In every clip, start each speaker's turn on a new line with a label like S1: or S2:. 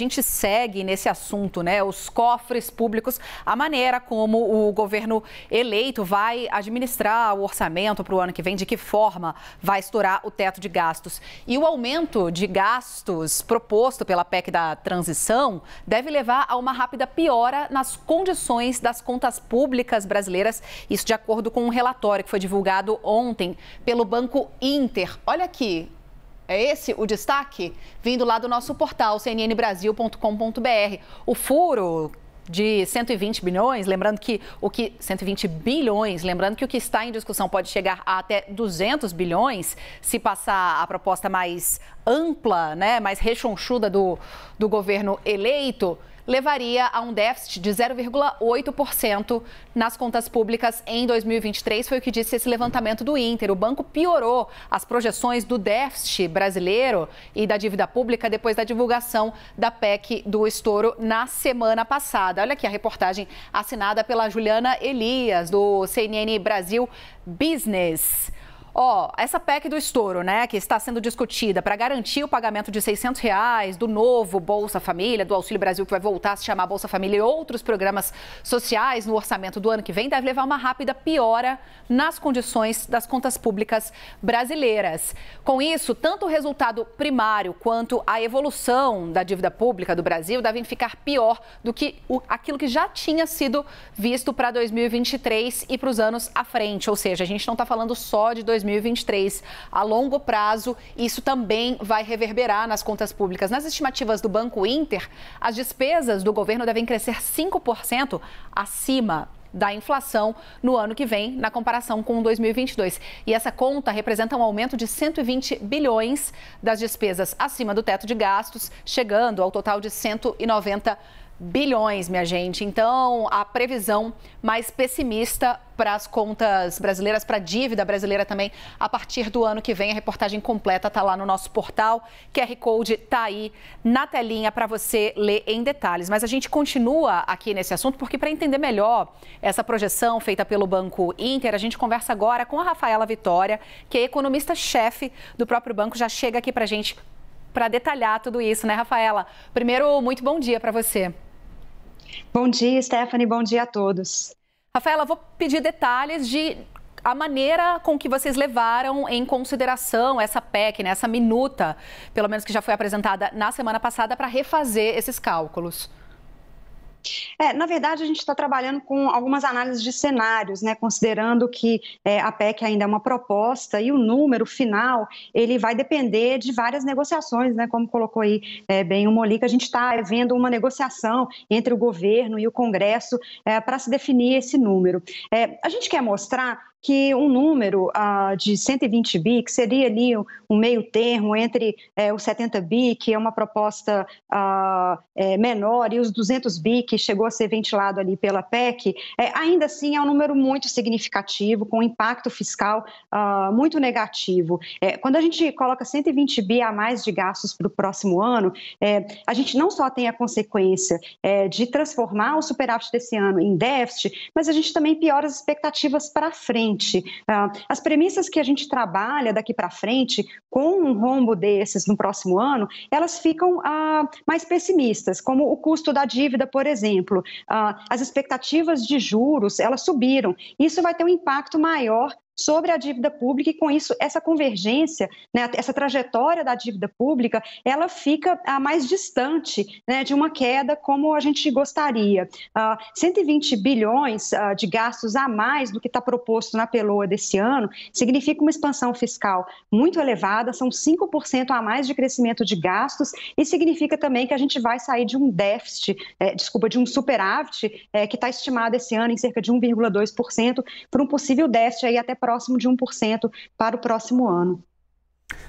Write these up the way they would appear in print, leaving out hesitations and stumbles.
S1: gente segue nesse assunto, né? Os cofres públicos, a maneira como o governo eleito vai administrar o orçamento para o ano que vem, de que forma vai estourar o teto de gastos. E o aumento de gastos proposto pela PEC da transição deve levar a uma rápida piora nas condições das contas públicas brasileiras, isso de acordo com um relatório que foi divulgado ontem pelo Banco Inter. Olha aqui. É esse o destaque vindo lá do nosso portal cnnbrasil.com.br. O furo de 120 bilhões, lembrando que o que 120 bilhões, lembrando que o que está em discussão pode chegar a até 200 bilhões se passar a proposta mais ampla, né, mais rechonchuda do governo eleito, levaria a um déficit de 0,8% nas contas públicas em 2023, foi o que disse esse levantamento do Inter. O banco piorou as projeções do déficit brasileiro e da dívida pública depois da divulgação da PEC do estouro na semana passada. Olha aqui a reportagem assinada pela Juliana Elias, do CNN Brasil Business. Essa PEC do estouro, né, que está sendo discutida para garantir o pagamento de R$600 do novo Bolsa Família, do Auxílio Brasil, que vai voltar a se chamar Bolsa Família, e outros programas sociais no orçamento do ano que vem, deve levar a uma rápida piora nas condições das contas públicas brasileiras. Com isso, tanto o resultado primário quanto a evolução da dívida pública do Brasil devem ficar pior do que aquilo que já tinha sido visto para 2023 e para os anos à frente. Ou seja, a gente não está falando só de 2023. A longo prazo, isso também vai reverberar nas contas públicas. Nas estimativas do Banco Inter, as despesas do governo devem crescer 5% acima da inflação no ano que vem, na comparação com 2022. E essa conta representa um aumento de 120 bilhões das despesas acima do teto de gastos, chegando ao total de 190 bilhões, minha gente. Então, a previsão mais pessimista para as contas brasileiras, para a dívida brasileira também, a partir do ano que vem. A reportagem completa está lá no nosso portal. QR Code está aí na telinha para você ler em detalhes. Mas a gente continua aqui nesse assunto porque, para entender melhor essa projeção feita pelo Banco Inter, a gente conversa agora com a Rafaela Vitória, que é economista-chefe do próprio banco. Já chega aqui para a gente para detalhar tudo isso, né, Rafaela? Primeiro, muito bom dia para você.
S2: Bom dia, Stephanie. Bom dia a todos.
S1: Rafaela, vou pedir detalhes de a maneira com que vocês levaram em consideração essa PEC, né, essa minuta, pelo menos que já foi apresentada na semana passada, para refazer esses cálculos.
S2: Na verdade, a gente está trabalhando com algumas análises de cenários, né, considerando que a PEC ainda é uma proposta e o número final, ele vai depender de várias negociações, né, como colocou aí bem o Molica, a gente está vendo uma negociação entre o governo e o Congresso para se definir esse número. A gente quer mostrar que um número de 120 bi, que seria ali um meio termo entre os 70 bi, que é uma proposta menor, e os 200 bi, que chegou a ser ventilado ali pela PEC, ainda assim é um número muito significativo, com impacto fiscal muito negativo. Quando a gente coloca 120 bi a mais de gastos para o próximo ano, a gente não só tem a consequência de transformar o superávit desse ano em déficit, mas a gente também piora as expectativas para frente. As premissas que a gente trabalha daqui para frente, com um rombo desses no próximo ano, elas ficam mais pessimistas, como o custo da dívida, por exemplo. As expectativas de juros, elas subiram. Isso vai ter um impacto maior sobre a dívida pública e, com isso, essa convergência, né, essa trajetória da dívida pública, ela fica mais distante, né, de uma queda como a gente gostaria. 120 bilhões de gastos a mais do que está proposto na PELOA desse ano significa uma expansão fiscal muito elevada, são 5% a mais de crescimento de gastos e significa também que a gente vai sair de um déficit, de um superávit que está estimado esse ano em cerca de 1,2% para um possível déficit aí até próximo de 1% para o próximo ano.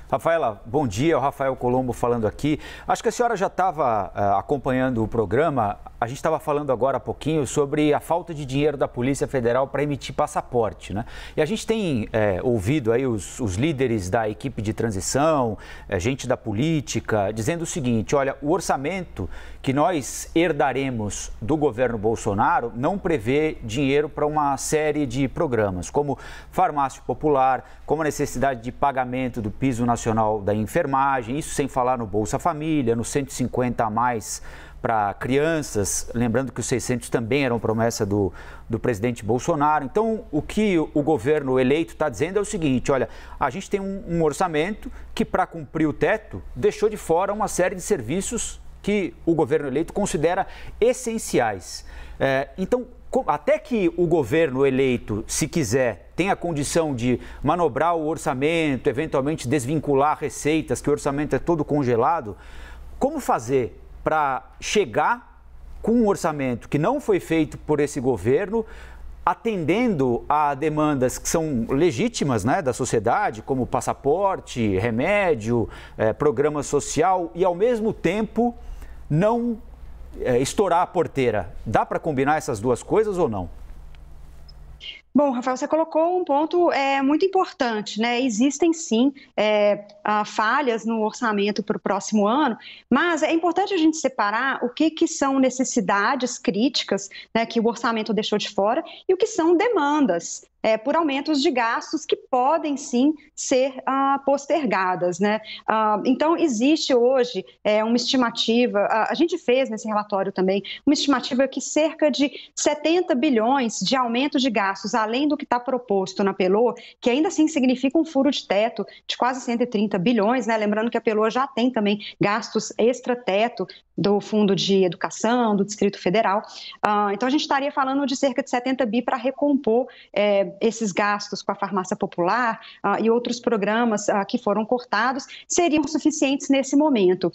S3: Rafaela, bom dia. O Rafael Colombo falando aqui. Acho que a senhora já estava acompanhando o programa. A gente estava falando agora há pouquinho sobre a falta de dinheiro da Polícia Federal para emitir passaporte, né? E a gente tem ouvido aí os líderes da equipe de transição, gente da política, dizendo o seguinte: olha, o orçamento que nós herdaremos do governo Bolsonaro não prevê dinheiro para uma série de programas, como farmácia popular, como a necessidade de pagamento do piso piso nacional da enfermagem, isso sem falar no Bolsa Família, no 150 a mais para crianças, lembrando que os 600 também eram promessa do presidente Bolsonaro. Então, o que o governo eleito está dizendo é o seguinte, olha, a gente tem um orçamento que, para cumprir o teto, deixou de fora uma série de serviços que o governo eleito considera essenciais. Então, até que o governo eleito, se quiser, tenha a condição de manobrar o orçamento, eventualmente desvincular receitas, que o orçamento é todo congelado, como fazer para chegar com um orçamento que não foi feito por esse governo, atendendo a demandas que são legítimas, né, da sociedade, como passaporte, remédio, programa social, e ao mesmo tempo não estourar a porteira? Dá para combinar essas duas coisas ou não?
S2: Bom, Rafael, você colocou um ponto muito importante, né? Existem sim falhas no orçamento para o próximo ano, mas é importante a gente separar o que são necessidades críticas, né, que o orçamento deixou de fora e o que são demandas. Por aumentos de gastos que podem sim ser postergadas, né? Então, existe hoje uma estimativa, a gente fez nesse relatório também, uma estimativa que cerca de 70 bilhões de aumento de gastos, além do que está proposto na PELO, que ainda assim significa um furo de teto de quase 130 bilhões, né? Lembrando que a PELO já tem também gastos extra-teto do Fundo de Educação, do Distrito Federal. Então, a gente estaria falando de cerca de 70 bi para recompor esses gastos com a farmácia popular e outros programas que foram cortados seriam suficientes nesse momento.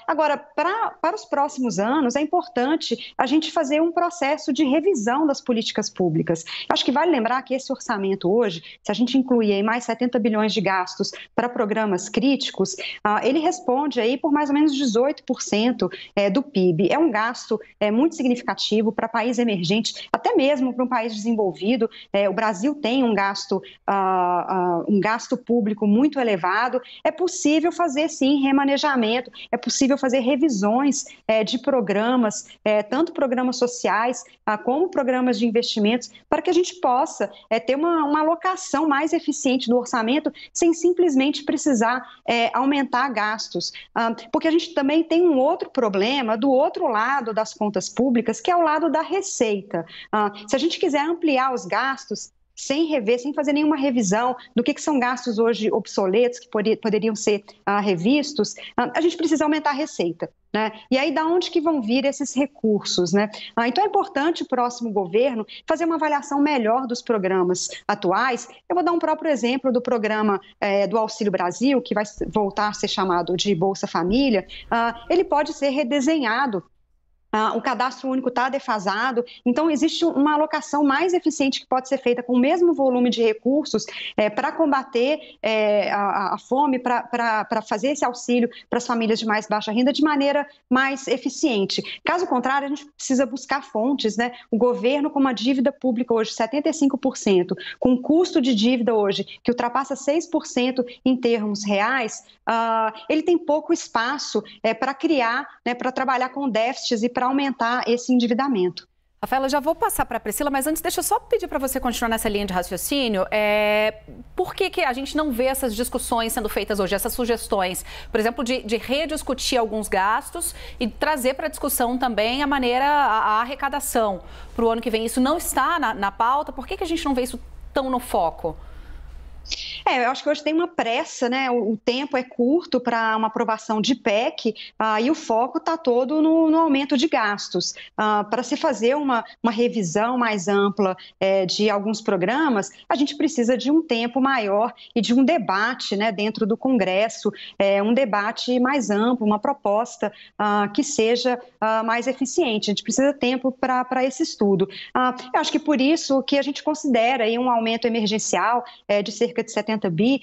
S2: Agora, para os próximos anos, é importante a gente fazer um processo de revisão das políticas públicas. Acho que vale lembrar que esse orçamento hoje, se a gente incluir aí mais 70 bilhões de gastos para programas críticos, ele responde aí por mais ou menos 18% do PIB. É um gasto muito significativo para país emergente, até mesmo para um país desenvolvido. O Brasil tem um gasto público muito elevado. É possível fazer, sim, remanejamento, é possível fazer revisões de programas, tanto programas sociais como programas de investimentos, para que a gente possa ter uma alocação mais eficiente do orçamento sem simplesmente precisar aumentar gastos. Porque a gente também tem um outro problema do outro lado das contas públicas, que é o lado da receita. Se a gente quiser ampliar os gastos, sem rever, sem fazer nenhuma revisão do que são gastos hoje obsoletos, que poderiam ser revistos, a gente precisa aumentar a receita, né? E aí, da onde que vão vir esses recursos, né? Então, é importante o próximo governo fazer uma avaliação melhor dos programas atuais. Eu vou dar um próprio exemplo do programa do Auxílio Brasil, que vai voltar a ser chamado de Bolsa Família. Ele pode ser redesenhado. O cadastro único está defasado, então existe uma alocação mais eficiente que pode ser feita com o mesmo volume de recursos para combater a fome, para fazer esse auxílio para as famílias de mais baixa renda de maneira mais eficiente. Caso contrário, a gente precisa buscar fontes, né? O governo com uma dívida pública hoje 75%, com um custo de dívida hoje que ultrapassa 6% em termos reais, ele tem pouco espaço para criar, né, para trabalhar com déficits e para aumentar esse endividamento.
S1: Rafaela, eu já vou passar para a Priscila, mas antes deixa eu só pedir para você continuar nessa linha de raciocínio. Por que a gente não vê essas discussões sendo feitas hoje, essas sugestões, por exemplo, de rediscutir alguns gastos e trazer para a discussão também a arrecadação para o ano que vem? Isso não está na pauta, por que a gente não vê isso tão no foco?
S2: Eu acho que hoje tem uma pressa, né? O tempo é curto para uma aprovação de PEC e o foco está todo no aumento de gastos. Para se fazer uma revisão mais ampla de alguns programas, a gente precisa de um tempo maior e de um debate, né, dentro do Congresso, um debate mais amplo, uma proposta que seja mais eficiente. A gente precisa de tempo para esse estudo. Eu acho que por isso que a gente considera aí um aumento emergencial de cerca de 70 bi,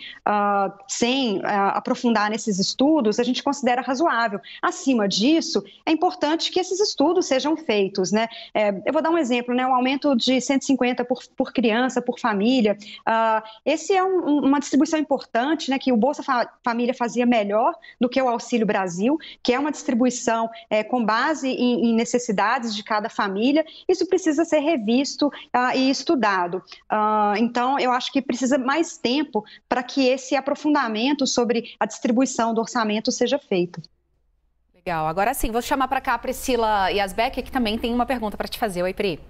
S2: sem aprofundar nesses estudos, a gente considera razoável. Acima disso, é importante que esses estudos sejam feitos, né? Eu vou dar um exemplo, né? O aumento de 150 por criança, por família. Esse é uma distribuição importante, né? Que o Bolsa Família fazia melhor do que o Auxílio Brasil, que é uma distribuição com base em necessidades de cada família. Isso precisa ser revisto e estudado. Então, eu acho que precisa mais tempo para que esse aprofundamento sobre a distribuição do orçamento seja feito.
S1: Legal. Agora sim, vou chamar para cá a Priscila Yazbek, que também tem uma pergunta para te fazer. Oi, Pri.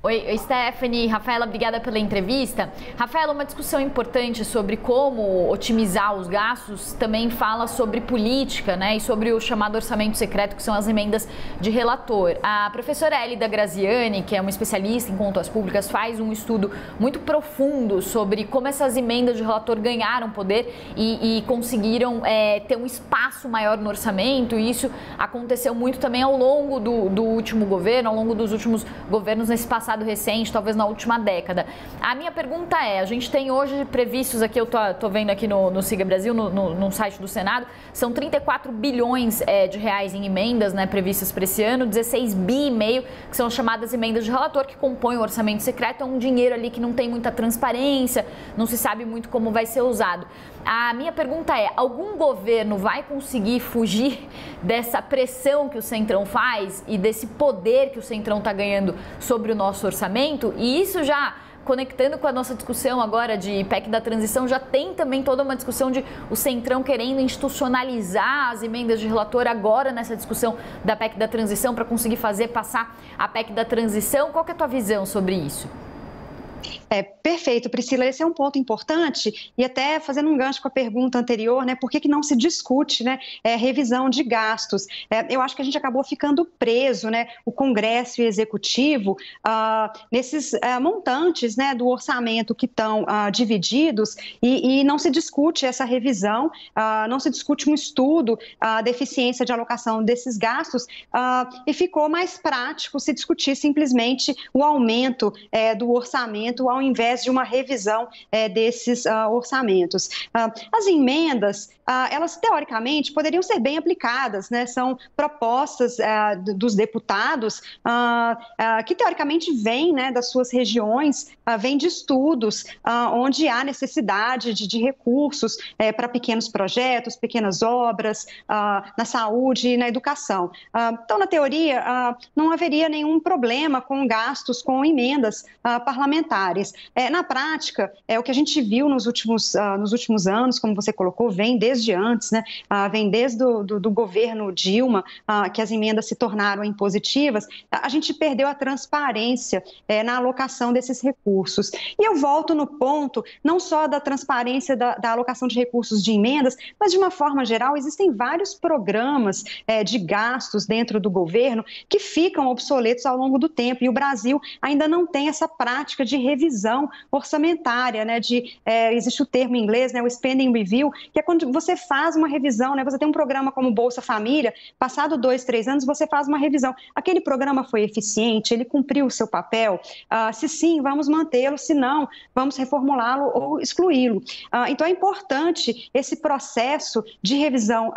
S4: Oi, Stephanie, Rafaela, obrigada pela entrevista. Rafaela, uma discussão importante sobre como otimizar os gastos também fala sobre política, né, e sobre o chamado orçamento secreto, que são as emendas de relator. A professora Elida Graziani, que é uma especialista em contas públicas, faz um estudo muito profundo sobre como essas emendas de relator ganharam poder e conseguiram ter um espaço maior no orçamento, e isso aconteceu muito também ao longo do último governo, ao longo dos últimos governos nesse passado recente, talvez na última década. A minha pergunta é, a gente tem hoje previstos aqui, eu tô vendo aqui no Siga Brasil, no site do Senado, são 34 bilhões de reais em emendas, né, previstas para esse ano, 16,5 bi, que são as chamadas emendas de relator, que compõem o orçamento secreto. É um dinheiro ali que não tem muita transparência, não se sabe muito como vai ser usado. A minha pergunta é, algum governo vai conseguir fugir dessa pressão que o Centrão faz e desse poder que o Centrão está ganhando sobre o nosso orçamento? E isso já, conectando com a nossa discussão agora de PEC da transição, já tem também toda uma discussão de o Centrão querendo institucionalizar as emendas de relator agora nessa discussão da PEC da transição para conseguir fazer passar a PEC da transição. Qual que é a tua visão sobre isso?
S2: Perfeito, Priscila, esse é um ponto importante, e até fazendo um gancho com a pergunta anterior, né, por que não se discute, né, revisão de gastos? Eu acho que a gente acabou ficando preso, né, o Congresso e o Executivo, nesses montantes, né, do orçamento que estão divididos, e não se discute essa revisão, não se discute um estudo da eficiência de alocação desses gastos, e ficou mais prático se discutir simplesmente o aumento do orçamento ao invés de uma revisão desses orçamentos. As emendas, elas teoricamente poderiam ser bem aplicadas, né? São propostas dos deputados que teoricamente vêm, né, das suas regiões, vêm de estudos onde há necessidade de recursos para pequenos projetos, pequenas obras, na saúde e na educação. Então, na teoria, não haveria nenhum problema com gastos com emendas parlamentares. Na prática, o que a gente viu nos últimos anos, como você colocou, vem desde antes, né? Vem desde do governo Dilma, que as emendas se tornaram impositivas. A gente perdeu a transparência na alocação desses recursos. E eu volto no ponto, não só da transparência da alocação de recursos de emendas, mas de uma forma geral, existem vários programas de gastos dentro do governo que ficam obsoletos ao longo do tempo, e o Brasil ainda não tem essa prática de revisão orçamentária, né? Existe o termo em inglês, né, o spending review, que é quando você faz uma revisão, né? Você tem um programa como Bolsa Família, passado 2, 3 anos, você faz uma revisão. Aquele programa foi eficiente, ele cumpriu o seu papel? Se sim, vamos mantê-lo, se não, vamos reformulá-lo ou excluí-lo. Então é importante esse processo de revisão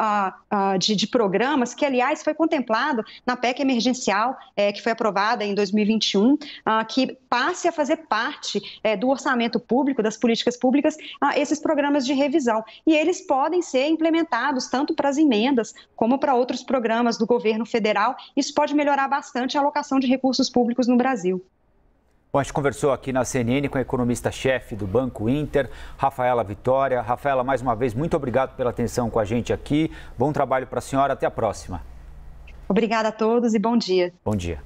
S2: de programas, que aliás foi contemplado na PEC emergencial, que foi aprovada em 2021, que passe a fazer parte do orçamento público, das políticas públicas, esses programas de revisão. E eles podem ser implementados tanto para as emendas como para outros programas do governo federal. Isso pode melhorar bastante a alocação de recursos públicos no Brasil.
S3: Bom, a gente conversou aqui na CNN com a economista-chefe do Banco Inter, Rafaela Vitória. Rafaela, mais uma vez, muito obrigado pela atenção com a gente aqui. Bom trabalho para a senhora. Até a próxima.
S2: Obrigada a todos e bom dia.
S3: Bom dia.